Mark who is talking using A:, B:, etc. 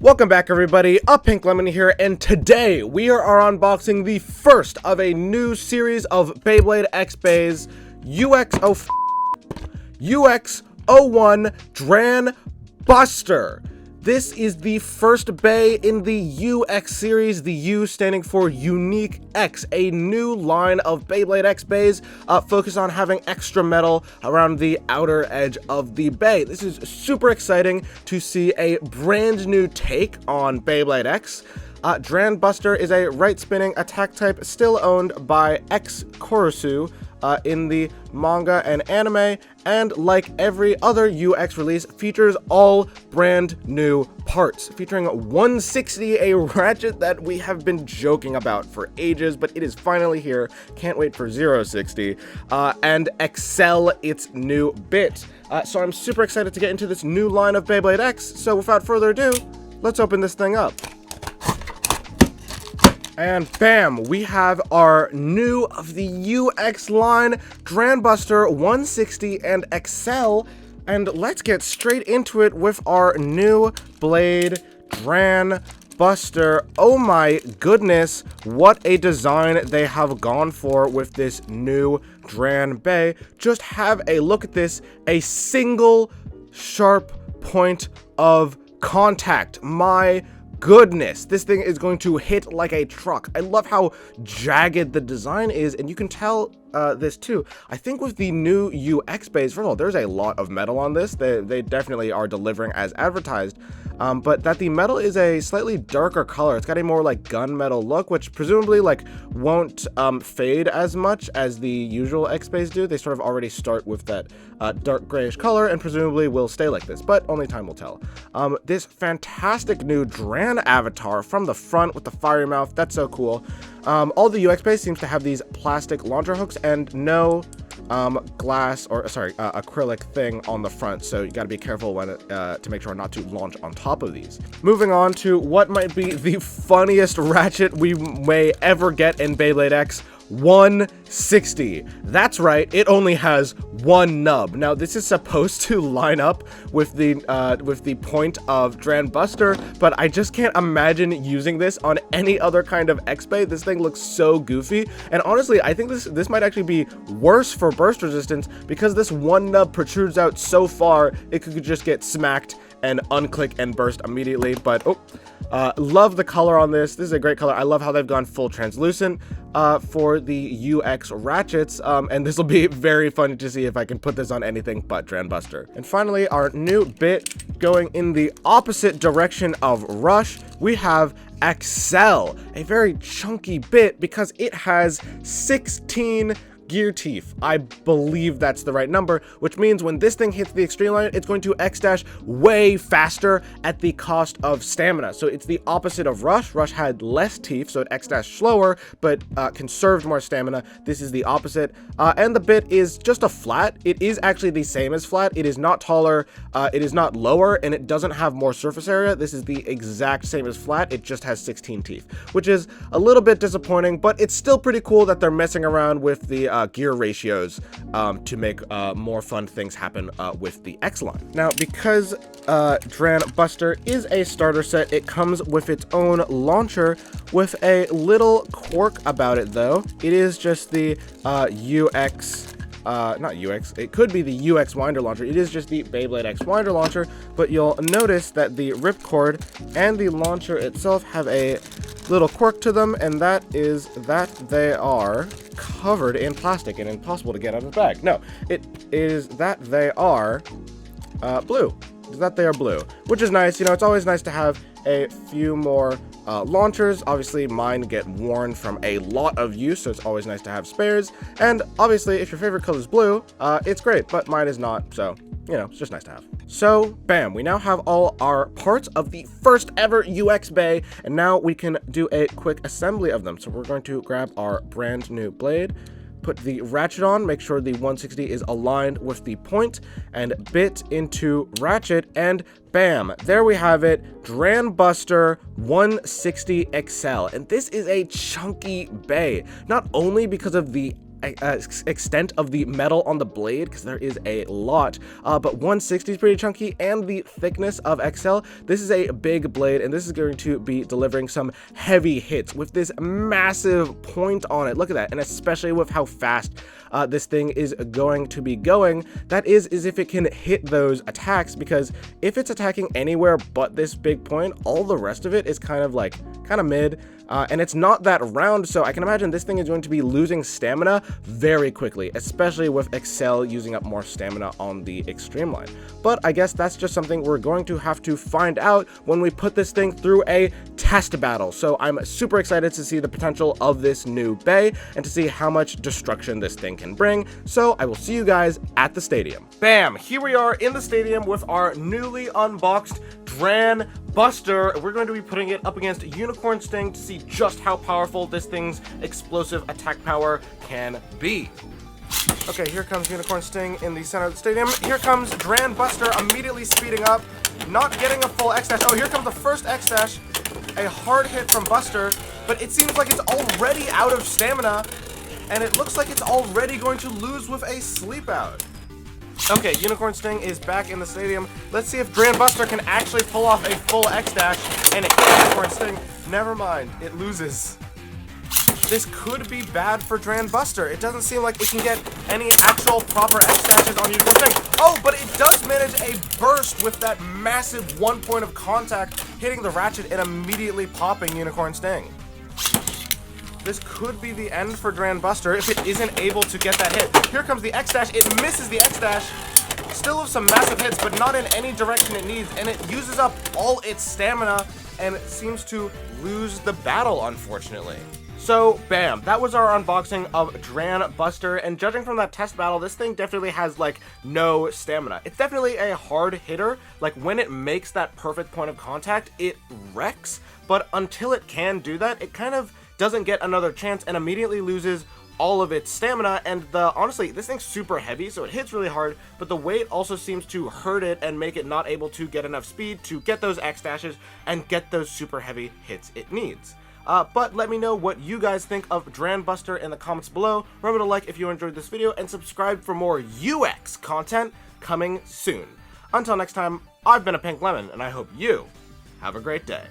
A: Welcome back everybody, Pink Lemon here, and today we are unboxing the first of a new series of Beyblade X-Bays UX-01 DranBuster. This is the first Bay in the UX series, the U standing for Unique X, a new line of Beyblade X-Bays focused on having extra metal around the outer edge of the Bay. This is super exciting to see a brand new take on Beyblade X. DranBuster is a right-spinning attack type still owned by X-Korusu in the manga and anime, and like every other UX release, features all brand new parts, featuring 160, a ratchet that we have been joking about for ages, but it is finally here. Can't wait for 060, and Excel, its new bit. So I'm super excited to get into this new line of Beyblade X, so without further ado, let's open this thing up. And bam, we have our new of the UX line, DranBuster 160 and Excel, and let's get straight into it with our new Blade DranBuster. Oh my goodness, what a design they have gone for with this new Dran Bay. Just have a look at this, a single sharp point of contact. My goodness, this thing is going to hit like a truck. I love how jagged the design is, and you can tell this too. I think with the new UX base, first of all, there's a lot of metal on this. They definitely are delivering as advertised, but that the metal is a slightly darker color. It's got a more like gunmetal look, which presumably like won't fade as much as the usual X base do. They sort of already start with that dark grayish color and presumably will stay like this, but only time will tell. This fantastic new Dran avatar from the front with the fiery mouth, that's so cool. All the UX base seems to have these plastic launcher hooks and no glass or acrylic thing on the front, so you got to be careful when to make sure not to launch on top of these. Moving on to what might be the funniest ratchet we may ever get in Beyblade X, 160. That's right, it only has one nub. Now this is supposed to line up with the point of DranBuster, but I just can't imagine using this on any other kind of X-Bay. This thing looks so goofy, and honestly I think this might actually be worse for burst resistance because this one nub protrudes out so far it could just get smacked and unclick and burst immediately. But love the color on this. This is a great color. I love how they've gone full translucent for the UX ratchets, and this will be very fun to see if I can put this on anything but DranBuster. And finally, our new bit going in the opposite direction of Rush, we have Excel, a very chunky bit because it has 16 gear teeth. I believe that's the right number, which means when this thing hits the extreme line, it's going to X-dash way faster at the cost of stamina. So it's the opposite of Rush. Rush had less teeth, so it X-dashed slower, but conserved more stamina. This is the opposite. And the bit is just a flat. It is actually the same as flat. It is not taller, it is not lower, and it doesn't have more surface area. This is the exact same as flat. It just has 16 teeth, which is a little bit disappointing, but it's still pretty cool that they're messing around with the gear ratios to make more fun things happen with the X line. Now, because DranBuster is a starter set, it comes with its own launcher with a little quirk about it though. It is just the not UX, it could be the UX winder launcher. It is just the Beyblade X winder launcher, but you'll notice that the ripcord and the launcher itself have a little quirk to them, and that is that they are covered in plastic and impossible to get out of the bag. No, it is that they are blue. Is that they are blue, which is nice. You know, it's always nice to have a few more launchers. Obviously, mine get worn from a lot of use, so it's always nice to have spares. And obviously, if your favorite color is blue, it's great, but mine is not, so, you know, it's just nice to have. So, bam, we now have all our parts of the first ever UX Bay, and now we can do a quick assembly of them. So we're going to grab our brand new blade, put the ratchet on, make sure the 160 is aligned with the point, and bit into ratchet, and bam, there we have it, DranBuster 160 Excel. And this is a chunky bay, not only because of the extent of the metal on the blade, because there is a lot, but 160 is pretty chunky, and the thickness of XL, this is a big blade, and this is going to be delivering some heavy hits with this massive point on it. Look at that, and especially with how fast this thing is going to be going, that is if it can hit those attacks, because if it's attacking anywhere but this big point, all the rest of it is kind of mid, and it's not that round, so I can imagine this thing is going to be losing stamina very quickly, especially with Excel using up more stamina on the extreme line. But I guess that's just something we're going to have to find out when we put this thing through a test battle. So I'm super excited to see the potential of this new Bay and to see how much destruction this thing can bring. So I will see you guys at the stadium. Bam! Here we are in the stadium with our newly unboxed DranBuster. We're going to be putting it up against UnicornSting to see just how powerful this thing's explosive attack power can be. Okay, here comes UnicornSting in the center of the stadium. Here comes DranBuster immediately speeding up, not getting a full X-Dash. Oh, here comes the first X-Dash. A hard hit from Buster, but it seems like it's already out of stamina, and it looks like it's already going to lose with a sleep out. Okay, UnicornSting is back in the stadium. Let's see if DranBuster can actually pull off a full X-Dash, and it hits UnicornSting. Never mind, it loses. This could be bad for DranBuster. It doesn't seem like it can get any actual proper X-Dashes on UnicornSting. Oh, but it does manage a burst with that massive 1 point of contact hitting the ratchet and immediately popping UnicornSting. This could be the end for DranBuster if it isn't able to get that hit. Here comes the X-Dash. It misses the X-Dash. Still with some massive hits, but not in any direction it needs, and it uses up all its stamina and seems to lose the battle, unfortunately. So, bam, that was our unboxing of DranBuster, and judging from that test battle, this thing definitely has, no stamina. It's definitely a hard hitter. When it makes that perfect point of contact, it wrecks, but until it can do that, it kind of doesn't get another chance and immediately loses all of its stamina. And honestly, this thing's super heavy, so it hits really hard, but the weight also seems to hurt it and make it not able to get enough speed to get those X-Dashes and get those super heavy hits it needs. But let me know what you guys think of DranBuster in the comments below. Remember to like if you enjoyed this video and subscribe for more UX content coming soon. Until next time, I've been a Pink Lemon, and I hope you have a great day.